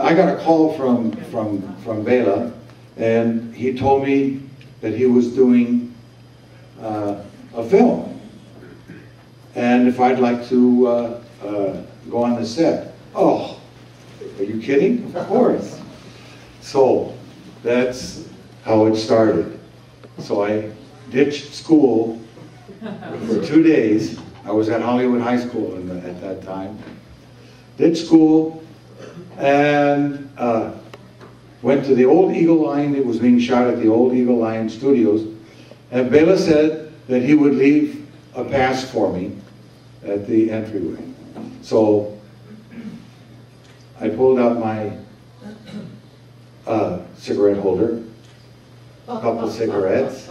I got a call from Bela, and he told me that he was doing a film, and if I'd like to go on the set. Oh, are you kidding? Of course. So that's how it started. So I ditched school for 2 days. I was at Hollywood High School at that time. Ditched school and went to the old Eagle Line. It was being shot at the old Eagle Line Studios. And Bela said that he would leave a pass for me at the entryway. So I pulled out my cigarette holder, a couple cigarettes,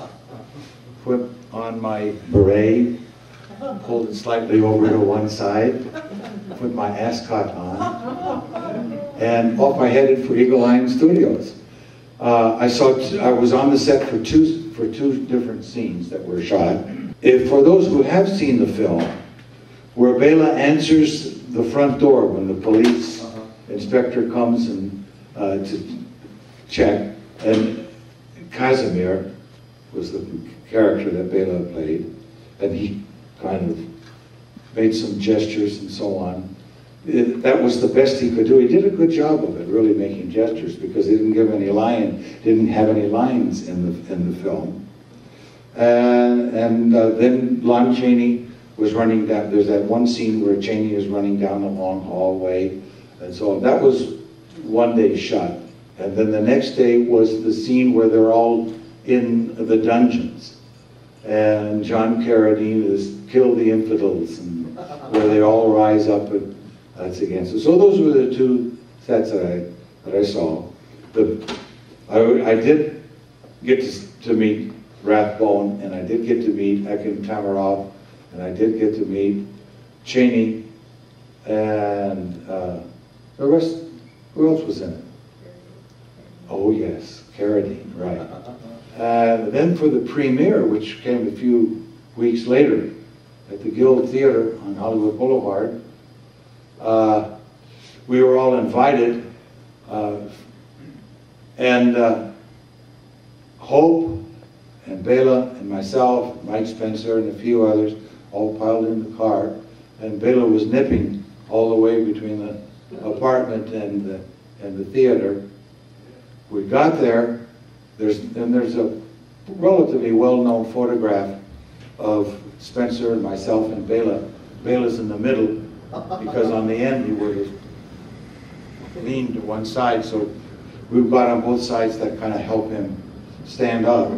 put on my beret, pulled it slightly over to one side, put my ascot on, and off I headed for Eagle Line Studios. I was on the set for two different scenes that were shot. For those who have seen the film, where Bela answers the front door when the police inspector comes and to check, and Casimir was the character that Bela played, and he kind of made some gestures and so on. That was the best he could do. He did a good job of it, really making gestures, because he didn't have any lines in the film. And then Lon Chaney was running down. There's that one scene where Chaney is running down a long hallway, and so that was one day shot. And then the next day was the scene where they're all in the dungeons, and John Carradine is "Kill the Infidels," and where they all rise up and that's against it. So those were the two sets that I saw. I did get to meet Rathbone, and I did get to meet Akim Tamiroff, and I did get to meet Chaney, and the rest. Who else was in it? Oh yes, Carradine, right. Then for the premiere, which came a few weeks later at the Guild Theater on Hollywood Boulevard, we were all invited, and Hope and Bela and myself, Mike Spencer and a few others, all piled in the car, and Bela was nipping all the way between the apartment and the theater. We got there. There's a relatively well-known photograph of Spencer and myself and Bela. Bela's in the middle, because on the end he would have leaned to one side, so we've got on both sides that kind of help him stand up,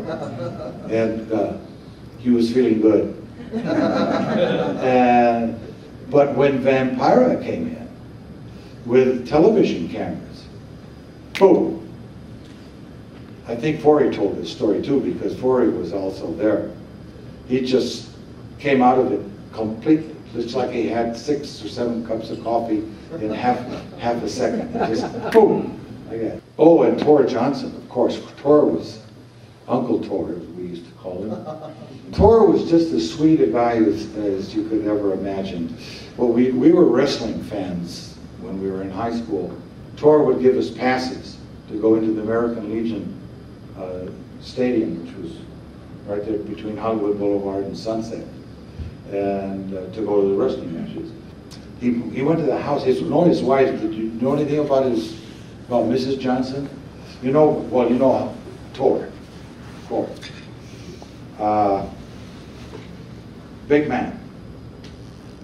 and he was feeling good. But when Vampira came in with television cameras, boom! I think Forey told this story too, because Forey was also there. He just came out of it completely. Looks like he had 6 or 7 cups of coffee in half a second. It just boom, like that. Oh, and Tor Johnson, of course. Tor was Uncle Tor, as we used to call him. Tor was just as sweet a guy as you could ever imagine. Well, we were wrestling fans when we were in high school. Tor would give us passes to go into the American Legion Stadium, which was right there between Hollywood Boulevard and Sunset, and to go to the wrestling matches. He went to the house. His wife. Did you know anything about Mrs. Johnson? You know, well, you know Tor, of course. Big man.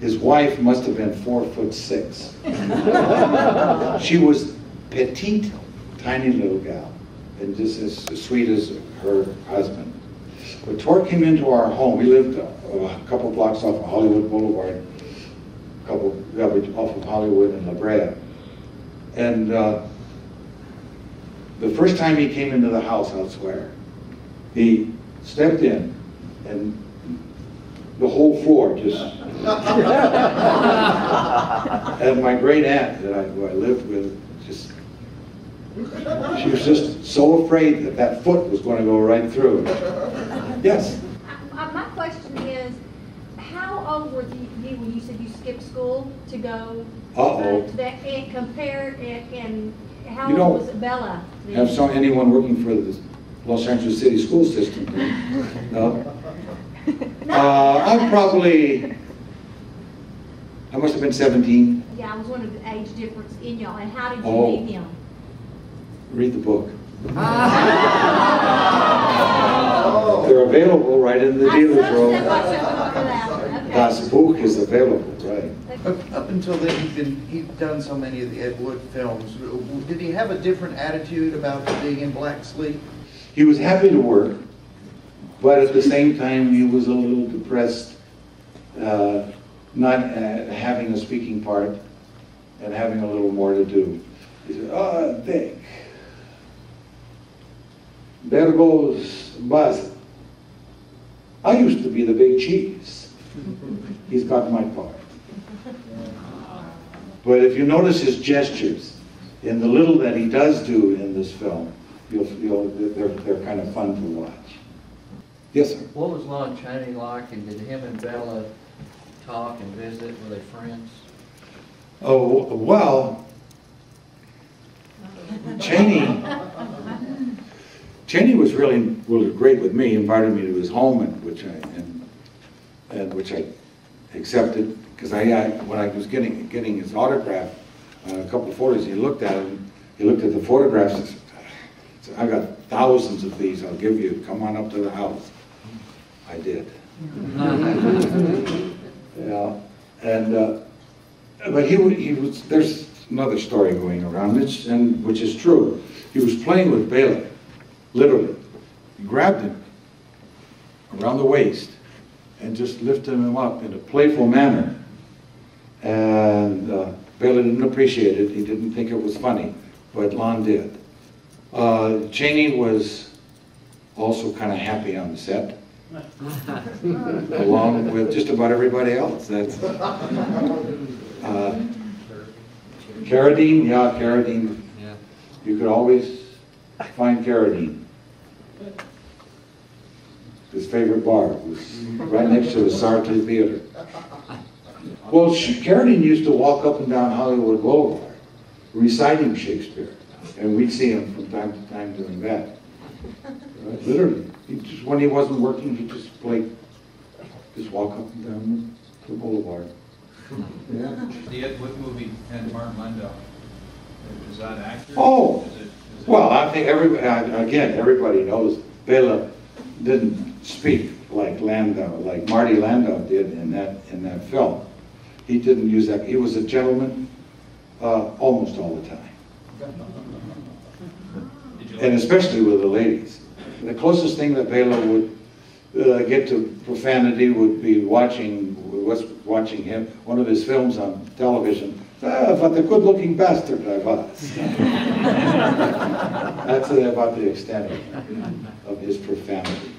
His wife must have been 4'6". She was petite, tiny little gal, and just as sweet as her husband. But Tor came into our home. We lived a couple blocks off of Hollywood Boulevard, off of Hollywood and La Brea. And the first time he came into the house, I'll swear, he stepped in, and the whole floor just... And my great aunt who I lived with, she was just so afraid that foot was going to go right through. Yes? My question is, how old were you when you said you skipped school to go Uh-oh. And compare it, and how You old was Bela then? Have anyone working for the Los Angeles City School System? No? I must have been 17. Yeah, I was one of the age difference in y'all. And how did you Oh. meet him? Read the book. They're available right in the dealer's room. Das Buch is available, right. Up until then, he'd done so many of the Ed Wood films. Did he have a different attitude about being in Black Sleep? He was happy to work, but at the same time, he was a little depressed, not having a speaking part and having a little more to do. He said, "Oh, Dick, there goes Buzz. I used to be the big cheese. He's got my part." But if you notice his gestures in the little that he does do in this film, they're kind of fun to watch. Yes, sir. What was Lon Chaney like, and did him and Bela talk and visit? Were they friends? Oh, well, Chaney was really great with me. He invited me to his home, which I accepted, because when I was getting his autograph, a couple of photos, he looked at them. He looked at the photographs and said, "I've got thousands of these. I'll give you. Come on up to the house." I did. Yeah, and but he was. There's another story going around, which is true. He was playing with Bela, literally. He grabbed him around the waist and just lifted him up in a playful manner. And Bela didn't appreciate it. He didn't think it was funny, but Lon did. Chaney was also kind of happy on the set, along with just about everybody else. That's Carradine, yeah, Carradine. Yeah. You could always find Carradine. His favorite bar was right next to the Sartre Theater. Well, Carradine used to walk up and down Hollywood Boulevard reciting Shakespeare, and we'd see him from time to time doing that. Right? Literally, when he wasn't working, he'd just walk up and down the boulevard. Yeah. The Ed Wood movie and Martin Landau. Is that accurate? Oh, well, I think everybody knows Bela didn't speak like Marty Landau did in that film. He didn't use that. He was a gentleman almost all the time, and especially with the ladies. The closest thing that Bela would get to profanity would be watching him, one of his films on television. What a good-looking bastard I was. That's about the extent of his profanity.